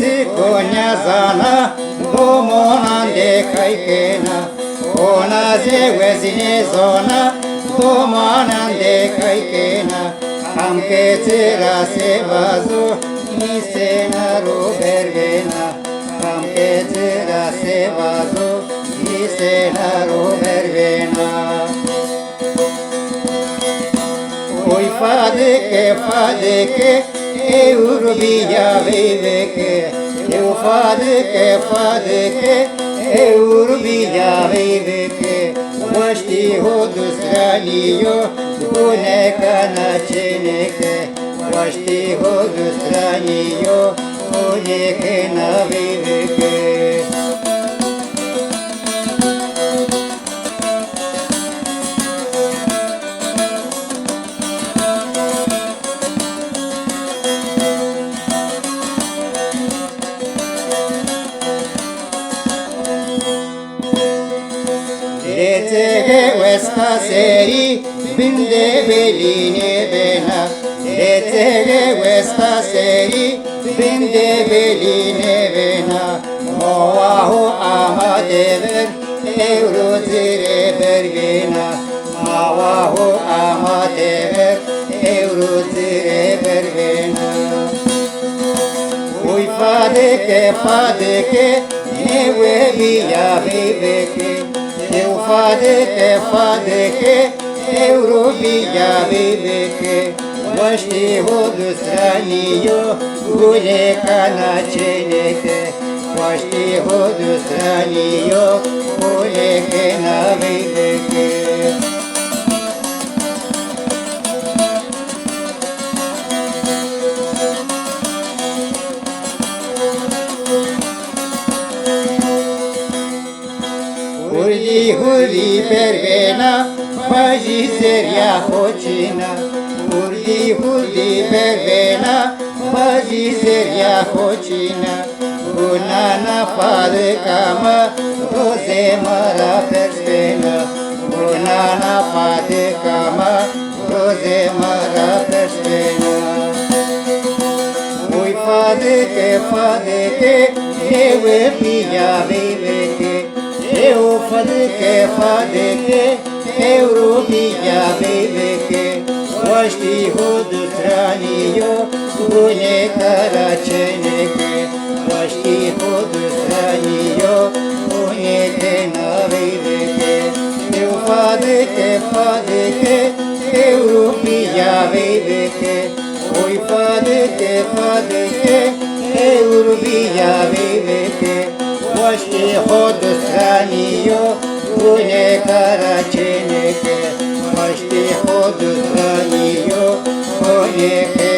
つこにゃざなどうもなんでかいけな同じウェジにぞなどうもなんでかいけな判決らせばぞにせなろべるべな判決らせばぞにせなろべるべなおいファデケe urbia viveke e fadeke e urbia viveke washti hodusraniyo uneka nacheneke washti hodusraniyo uneke na viveke Letege questa seri binde beline bena Letege questa seri binde beline bena Moahu amadever euruzire bergena Moahu amadever euruzire bergena Uy fadeke newe biya bibeke Eu fadeke, Eurubia viveke, Вashti hodustranio, Guleka nacheneke, Вashti hodustranio, Guleke na viveke. Hurdi pervena, baji seria hochina. Hurdi pervena, baji seria hochina. Gunana fade kama, roze mara perspena. Gunana fade kama, roze mara perspena. Ui fadeke, ewe pia viveke. Eu fadeke, Eurubia viveke, Вashti hodustranio, Uneka racheneke, Вashti hodustranio, Uneke na viveke. Eu fadeke, Eurubia viveke, Ui fadeke, Eurubia viveke, Вashti hodustranio, Uneka racheneke, Вashti hodustranio, Uneke